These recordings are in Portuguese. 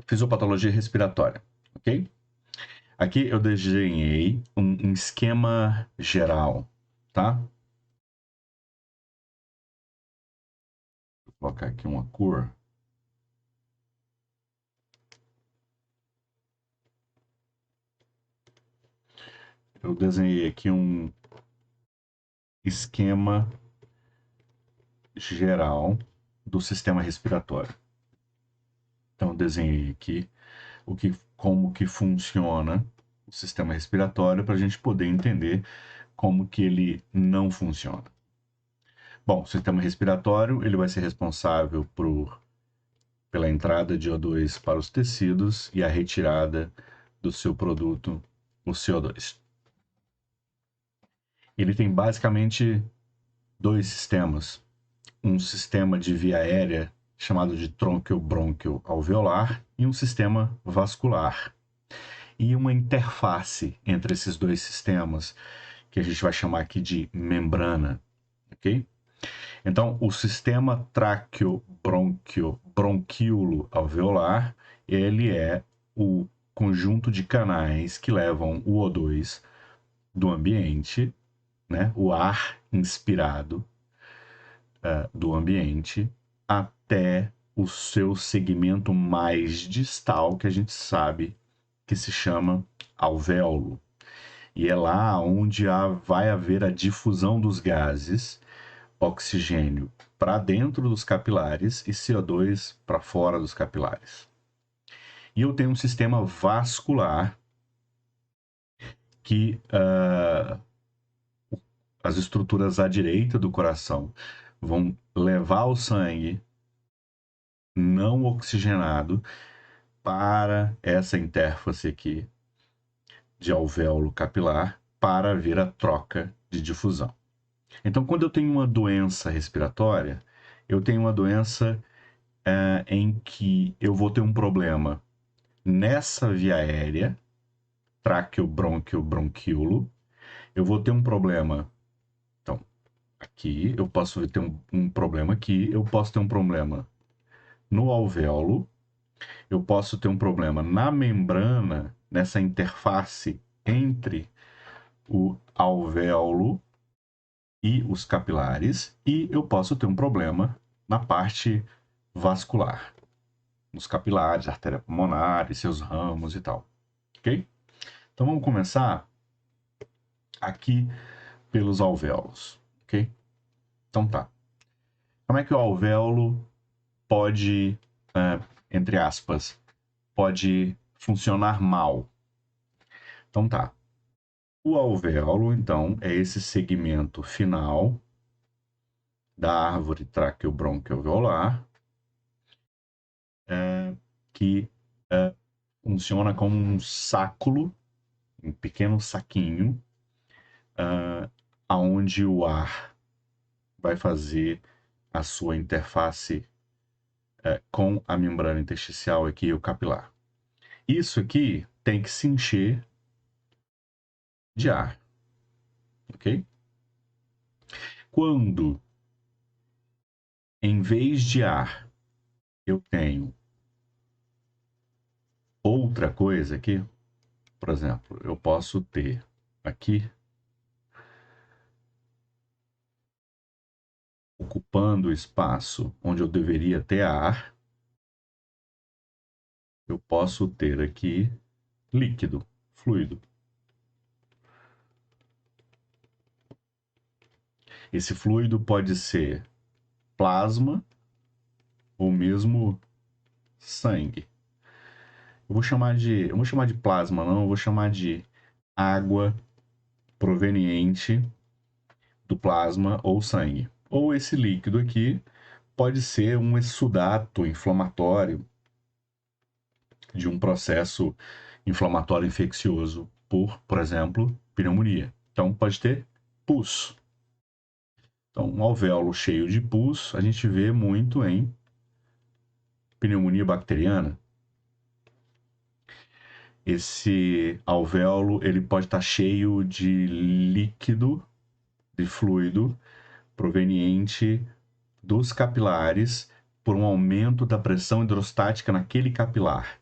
fisiopatologia respiratória, ok? Aqui eu desenhei um esquema geral, tá? Vou colocar aqui uma cor. Eu desenhei aqui um esquema geral do sistema respiratório. Então eu desenhei aqui como que funciona o sistema respiratório para a gente poder entender como que ele não funciona. Bom, o sistema respiratório ele vai ser responsável pela entrada de O2 para os tecidos e a retirada do seu produto, o CO2. Ele tem basicamente dois sistemas. Um sistema de via aérea chamado de trônquio-brônquio alveolar e um sistema vascular. E uma interface entre esses dois sistemas que a gente vai chamar aqui de membrana, ok? Então, o sistema tráqueo-bronquíolo alveolar, ele é o conjunto de canais que levam o O2 do ambiente, né, o ar inspirado do ambiente, até o seu segmento mais distal, que a gente sabe que se chama alvéolo. E é lá onde vai haver a difusão dos gases, oxigênio para dentro dos capilares e CO2 para fora dos capilares. E eu tenho um sistema vascular que as estruturas à direita do coração vão levar o sangue não oxigenado para essa interface aqui de alvéolo capilar para haver a troca de difusão. Então, quando eu tenho uma doença respiratória, eu tenho uma doença em que eu vou ter um problema nessa via aérea, tráqueo, brônquio, bronquíolo. Eu vou ter um problema, então, aqui, eu posso ter um problema aqui, eu posso ter um problema no alvéolo, eu posso ter um problema na membrana, nessa interface entre o alvéolo e os capilares, e eu posso ter um problema na parte vascular, nos capilares, artéria pulmonar e seus ramos e tal, ok? Então vamos começar aqui pelos alvéolos, ok? Então tá. Como é que o alvéolo pode, entre aspas, pode funcionar mal? Então tá. O alvéolo, então, é esse segmento final da árvore traqueobronquioalveolar que funciona como um sáculo, um pequeno saquinho, aonde o ar vai fazer a sua interface com a membrana intersticial aqui, o capilar. Isso aqui tem que se encher de ar, ok? Quando, em vez de ar, eu tenho outra coisa aqui, por exemplo, eu posso ter aqui, ocupando o espaço onde eu deveria ter ar, eu posso ter aqui líquido, fluido. Esse fluido pode ser plasma ou mesmo sangue. Eu vou chamar de plasma, não, eu vou chamar de água proveniente do plasma ou sangue. Ou esse líquido aqui pode ser um exsudato inflamatório de um processo inflamatório infeccioso por exemplo, pneumonia. Então pode ter pus. Então, um alvéolo cheio de pus, a gente vê muito em pneumonia bacteriana. Esse alvéolo ele pode estar cheio de líquido, de fluido proveniente dos capilares por um aumento da pressão hidrostática naquele capilar.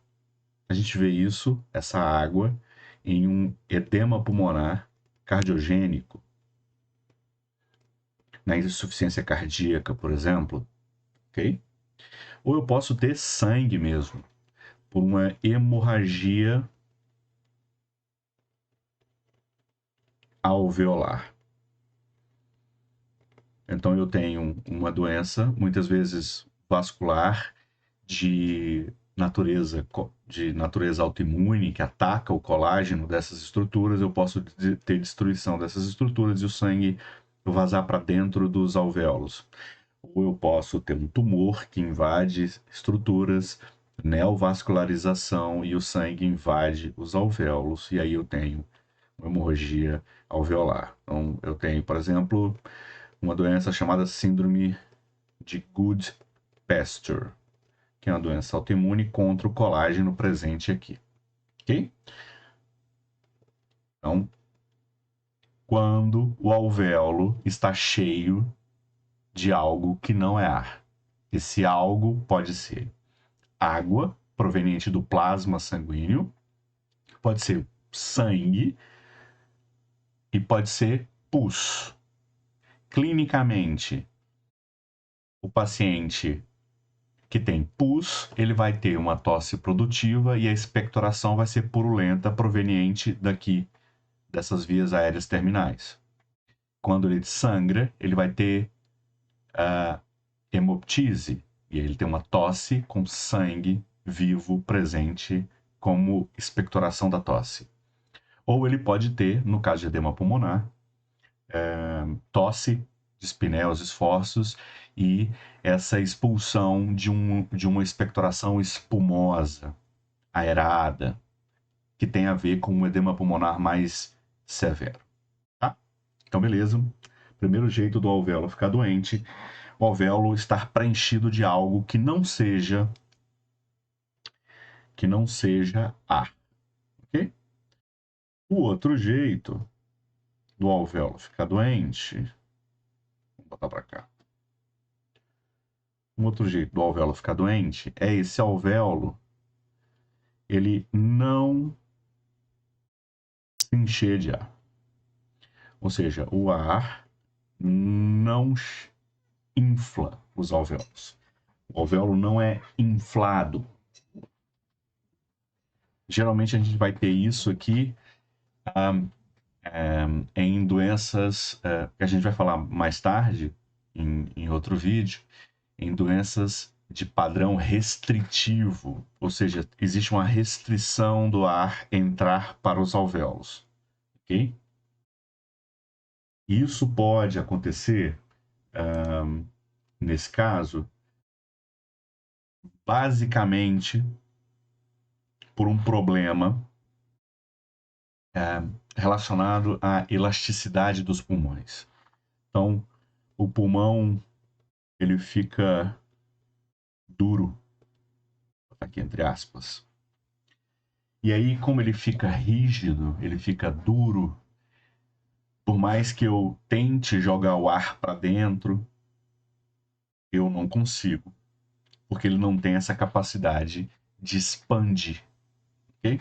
a gente vê isso, essa água, em um edema pulmonar cardiogênico, na insuficiência cardíaca, por exemplo, ok? Ou eu posso ter sangue mesmo, por uma hemorragia alveolar. Então eu tenho uma doença, muitas vezes vascular, de natureza autoimune, que ataca o colágeno dessas estruturas. Eu posso ter destruição dessas estruturas e o sangue vazar para dentro dos alvéolos. Ou eu posso ter um tumor que invade estruturas, neovascularização, e o sangue invade os alvéolos, e aí eu tenho uma hemorragia alveolar. Então, eu tenho, por exemplo, uma doença chamada síndrome de Goodpasture, que é uma doença autoimune contra o colágeno presente aqui, ok? Então, quando o alvéolo está cheio de algo que não é ar. Esse algo pode ser água proveniente do plasma sanguíneo, pode ser sangue e pode ser pus. Clinicamente, o paciente que tem pus, ele vai ter uma tosse produtiva e a expectoração vai ser purulenta proveniente dessas vias aéreas terminais. Quando ele sangra, ele vai ter hemoptise, e ele tem uma tosse com sangue vivo presente como expectoração da tosse. Ou ele pode ter, no caso de edema pulmonar, tosse, dispneia aos esforços e essa expulsão de uma expectoração espumosa, aerada, que tem a ver com um edema pulmonar mais severo. Tá? Então, beleza. Primeiro jeito do alvéolo ficar doente, o alvéolo estar preenchido de algo que não seja ar, ok? O outro jeito do alvéolo ficar doente, vou botar para cá. Um outro jeito do alvéolo ficar doente é esse alvéolo ele não se encher de ar. Ou seja, o ar não infla os alvéolos. O alvéolo não é inflado. Geralmente a gente vai ter isso aqui em doenças que a gente vai falar mais tarde, em outro vídeo, em doenças de padrão restritivo, ou seja, existe uma restrição do ar entrar para os alvéolos, ok? Isso pode acontecer, nesse caso, basicamente por um problema relacionado à elasticidade dos pulmões. Então, o pulmão ele fica duro, aqui entre aspas. E aí, como ele fica rígido, ele fica duro, por mais que eu tente jogar o ar para dentro, eu não consigo, porque ele não tem essa capacidade de expandir, ok?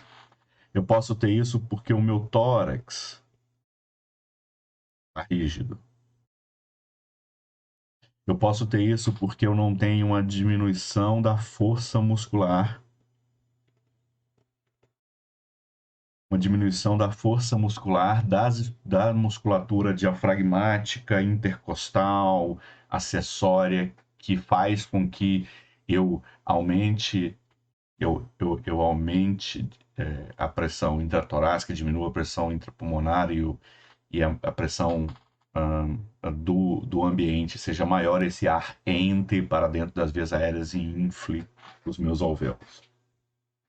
Eu posso ter isso porque o meu tórax está rígido. Eu posso ter isso porque eu não tenho uma diminuição da força muscular, da musculatura diafragmática, intercostal, acessória, que faz com que eu aumente a pressão intratorácica, diminua a pressão intrapulmonar e a pressão do ambiente seja maior, esse ar entre para dentro das vias aéreas e infle os meus alvéolos.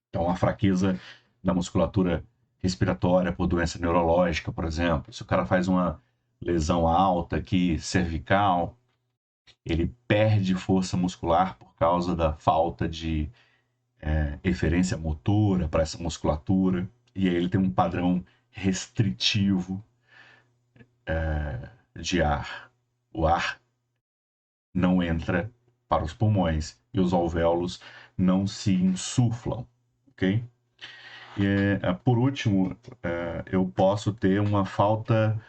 Então, a fraqueza da musculatura respiratória por doença neurológica, por exemplo, se o cara faz uma lesão alta aqui, cervical, ele perde força muscular por causa da falta de eferência motora para essa musculatura, e aí ele tem um padrão restritivo de ar. O ar não entra para os pulmões e os alvéolos não se insuflam, ok? E, por último, eu posso ter uma falta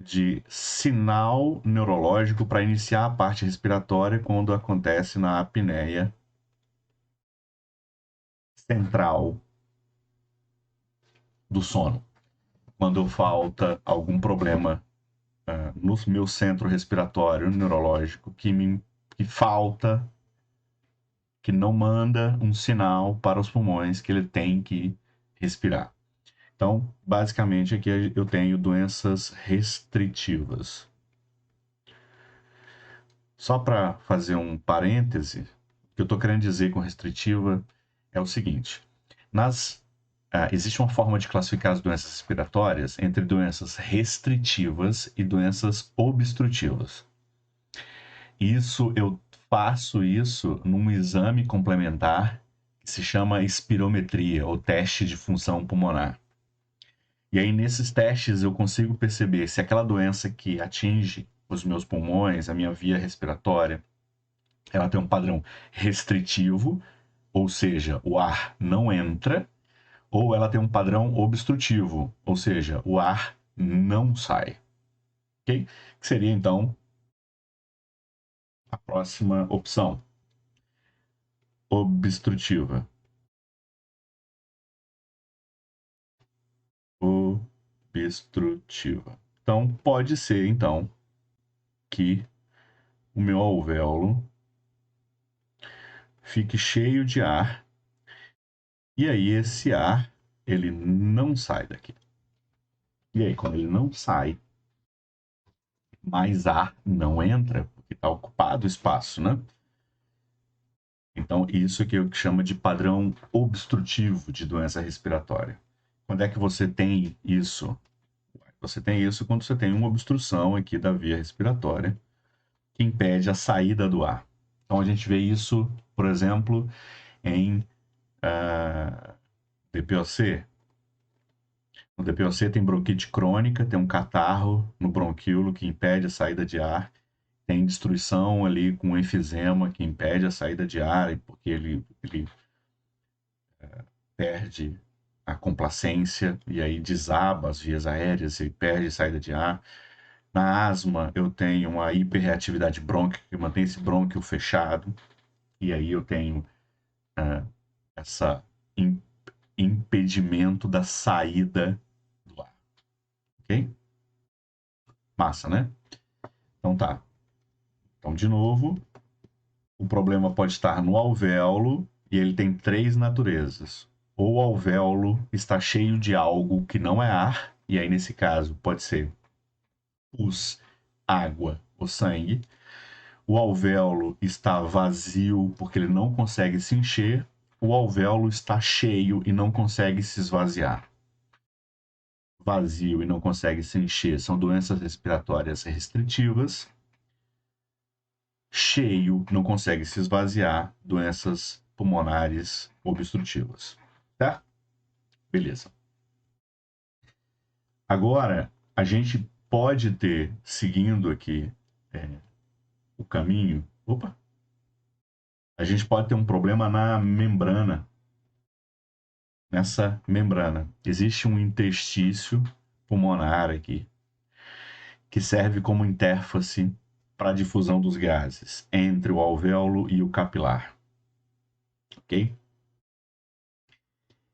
de sinal neurológico para iniciar a parte respiratória quando acontece na apneia central do sono. Quando falta algum problema no meu centro respiratório neurológico que falta, que não manda um sinal para os pulmões que ele tem que respirar. Então, basicamente, aqui eu tenho doenças restritivas. Só para fazer um parêntese, o que eu estou querendo dizer com restritiva é o seguinte: existe uma forma de classificar as doenças respiratórias entre doenças restritivas e doenças obstrutivas. Eu faço isso num exame complementar que se chama espirometria, ou teste de função pulmonar. E aí, nesses testes, eu consigo perceber se aquela doença que atinge os meus pulmões, a minha via respiratória, ela tem um padrão restritivo, ou seja, o ar não entra, ou ela tem um padrão obstrutivo, ou seja, o ar não sai. Ok? Que seria, então, a próxima opção. Obstrutiva. Obstrutiva. Então, pode ser, então, que o meu alvéolo fique cheio de ar e aí esse ar, ele não sai daqui. E aí, quando ele não sai, mais ar não entra, porque está ocupado o espaço, né? Então, isso que eu chamo de padrão obstrutivo de doença respiratória. Quando é que você tem isso? Você tem isso quando você tem uma obstrução aqui da via respiratória que impede a saída do ar. Então, a gente vê isso, por exemplo, em DPOC. No DPOC tem bronquite crônica, tem um catarro no bronquíolo que impede a saída de ar, tem destruição ali com enfisema que impede a saída de ar, porque ele perde a complacência e aí desaba as vias aéreas e perde a saída de ar. Na asma, eu tenho uma hiperreatividade brônquica que mantém esse brônquio fechado, e aí eu tenho essa impedimento da saída do ar. Ok? Massa, né? Então tá. Então, de novo, o problema pode estar no alvéolo e ele tem três naturezas. Ou o alvéolo está cheio de algo que não é ar, e aí nesse caso pode ser pus, água ou sangue. O alvéolo está vazio porque ele não consegue se encher. O alvéolo está cheio e não consegue se esvaziar. Vazio e não consegue se encher são doenças respiratórias restritivas. Cheio, não consegue se esvaziar, doenças pulmonares obstrutivas. Tá? Beleza. Agora, a gente pode ter, seguindo aqui o caminho, a gente pode ter um problema na membrana. Nessa membrana existe um interstício pulmonar aqui, que serve como interface para a difusão dos gases entre o alvéolo e o capilar. Ok?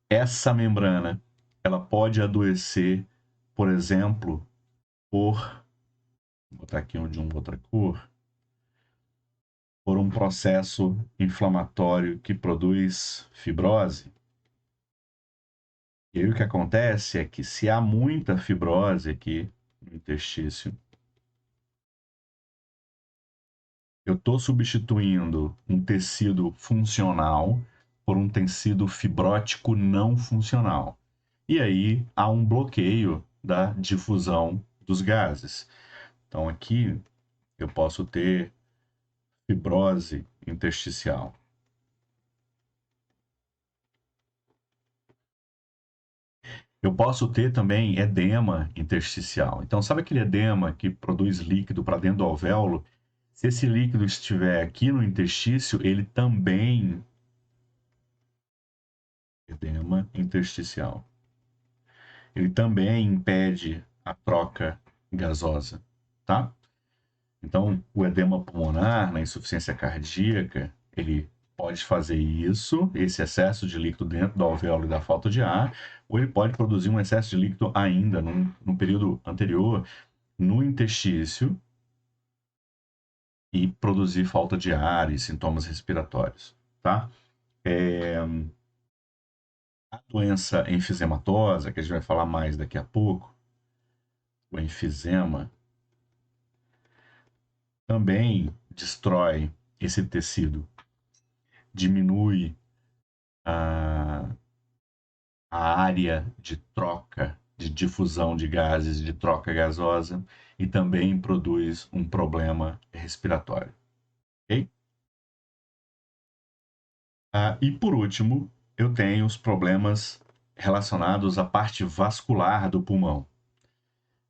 Essa membrana, ela pode adoecer, por exemplo, vou botar aqui onde outra cor, por um processo inflamatório que produz fibrose. E aí o que acontece é que se há muita fibrose aqui no interstício, eu estou substituindo um tecido funcional por um tecido fibrótico não funcional. E aí há um bloqueio da difusão dos gases. Então aqui eu posso ter fibrose intersticial. Eu posso ter também edema intersticial. Então, sabe aquele edema que produz líquido para dentro do alvéolo? Se esse líquido estiver aqui no interstício, ele também intersticial. Ele também impede a troca gasosa, tá? Então, o edema pulmonar, na insuficiência cardíaca, ele pode fazer isso, esse excesso de líquido dentro do alvéolo e da falta de ar, ou ele pode produzir um excesso de líquido ainda no período anterior, no interstício, e produzir falta de ar e sintomas respiratórios, tá? A doença enfisematosa, que a gente vai falar mais daqui a pouco, o enfisema, também destrói esse tecido, diminui a área de troca, de difusão de gases, de troca gasosa, e também produz um problema respiratório. Ok? E por último, eu tenho os problemas relacionados à parte vascular do pulmão.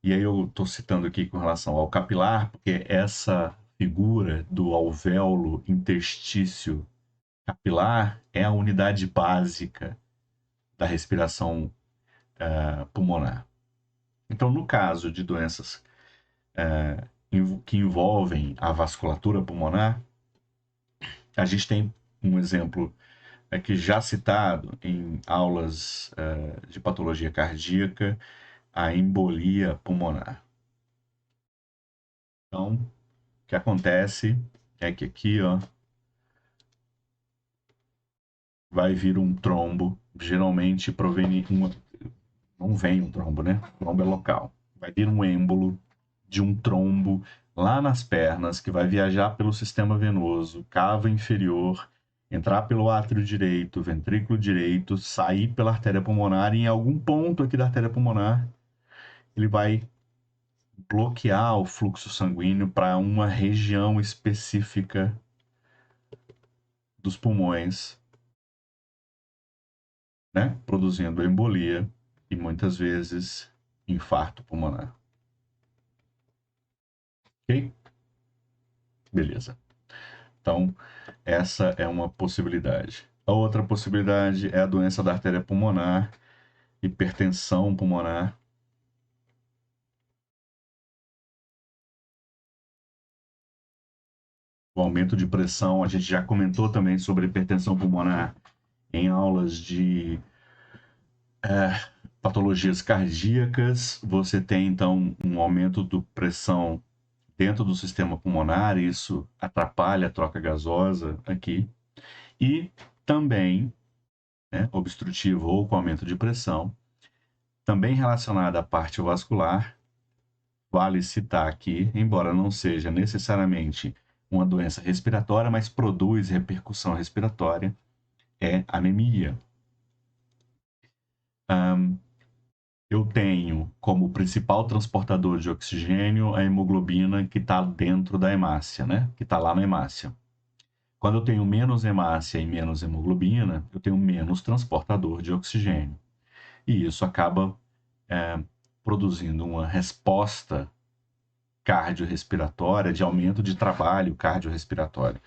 E aí eu estou citando aqui com relação ao capilar, porque essa figura do alvéolo interstício capilar é a unidade básica da respiração pulmonar. Então, no caso de doenças que envolvem a vasculatura pulmonar, a gente tem um exemplo aqui já citado em aulas de patologia cardíaca, a embolia pulmonar. Então, o que acontece é que aqui, ó, vai vir um trombo, geralmente não vem um trombo, né? O trombo é local. Vai vir um êmbolo de um trombo lá nas pernas, que vai viajar pelo sistema venoso, cava inferior, entrar pelo átrio direito, ventrículo direito, sair pela artéria pulmonar, e em algum ponto aqui da artéria pulmonar, ele vai bloquear o fluxo sanguíneo para uma região específica dos pulmões, né? Produzindo embolia e muitas vezes infarto pulmonar. Ok? Beleza. Então, essa é uma possibilidade. A outra possibilidade é a doença da artéria pulmonar, hipertensão pulmonar. O aumento de pressão, a gente já comentou também sobre hipertensão pulmonar em aulas de patologias cardíacas. Você tem, então, um aumento de pressão dentro do sistema pulmonar, e isso atrapalha a troca gasosa aqui. E também, né, obstrutivo ou com aumento de pressão, também relacionada à parte vascular, vale citar aqui, embora não seja necessariamente uma doença respiratória, mas produz repercussão respiratória, é anemia. Eu tenho como principal transportador de oxigênio a hemoglobina que está dentro da hemácia, né? Que está lá na hemácia. Quando eu tenho menos hemácia e menos hemoglobina, eu tenho menos transportador de oxigênio. E isso acaba produzindo uma resposta cardiorrespiratória, de aumento de trabalho cardiorrespiratório.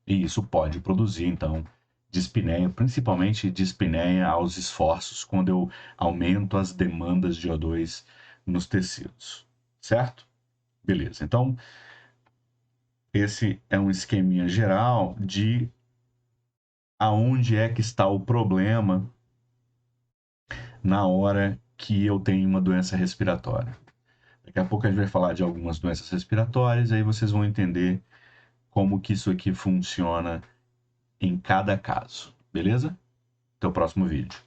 E isso pode produzir, então, dispneia, principalmente dispneia aos esforços, quando eu aumento as demandas de O2 nos tecidos. Certo? Beleza. Então, esse é um esqueminha geral de aonde é que está o problema na hora que eu tenho uma doença respiratória. Daqui a pouco a gente vai falar de algumas doenças respiratórias, aí vocês vão entender como que isso aqui funciona em cada caso, beleza? Até o próximo vídeo.